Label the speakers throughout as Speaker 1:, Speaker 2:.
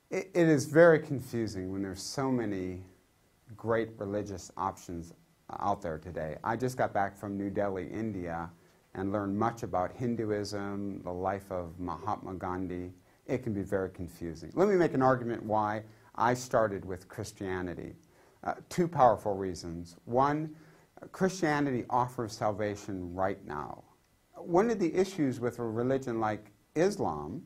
Speaker 1: It is very confusing when there's so many great religious options out there today. I just got back from New Delhi, India, and learned much about Hinduism, the life of Mahatma Gandhi. It can be very confusing. Let me make an argument why I started with Christianity. Two powerful reasons. One, Christianity offers salvation right now. One of the issues with a religion like Islam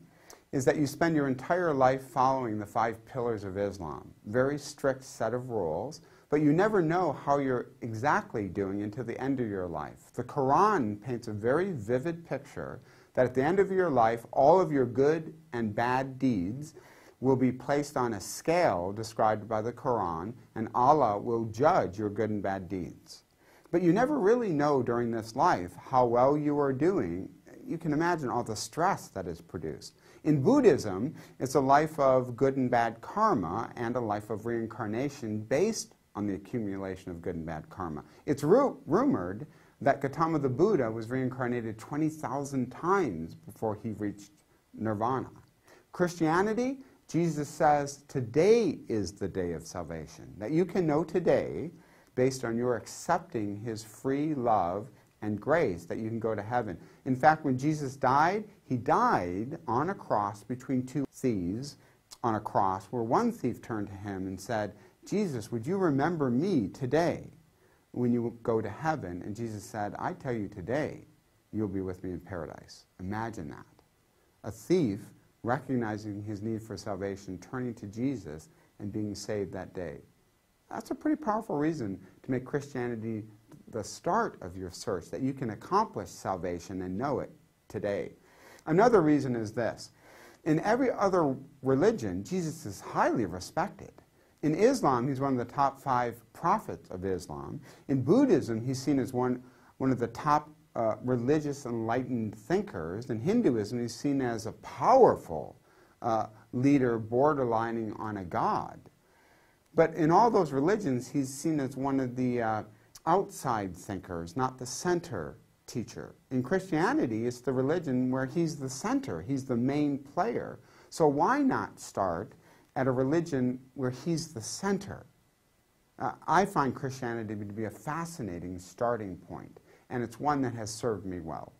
Speaker 1: is that you spend your entire life following the 5 pillars of Islam. Very strict set of rules, but you never know how you're exactly doing until the end of your life. The Quran paints a very vivid picture that at the end of your life, all of your good and bad deeds will be placed on a scale described by the Quran, and Allah will judge your good and bad deeds. But you never really know during this life how well you are doing. You can imagine all the stress that is produced. In Buddhism, it's a life of good and bad karma and a life of reincarnation based on the accumulation of good and bad karma. It's rumored that Gautama the Buddha was reincarnated 20,000 times before he reached nirvana. Christianity, Jesus says, today is the day of salvation. That you can know today, based on your accepting His free love and grace, that you can go to heaven. In fact, when Jesus died, He died on a cross between 2 thieves on a cross, where one thief turned to Him and said, Jesus, would you remember me today when you go to heaven? And Jesus said, I tell you today, you'll be with me in paradise. Imagine that. A thief recognizing his need for salvation, turning to Jesus and being saved that day. That's a pretty powerful reason to make Christianity the start of your search, that you can accomplish salvation and know it today. Another reason is this. In every other religion, Jesus is highly respected. In Islam, he's one of the top 5 prophets of Islam. In Buddhism, he's seen as one of the top religious enlightened thinkers. In Hinduism, he's seen as a powerful leader borderlining on a god. But in all those religions, he's seen as one of the outside thinkers, not the center teacher. In Christianity, it's the religion where he's the center, he's the main player. So why not start at a religion where he's the center? I find Christianity to be a fascinating starting point, and it's one that has served me well.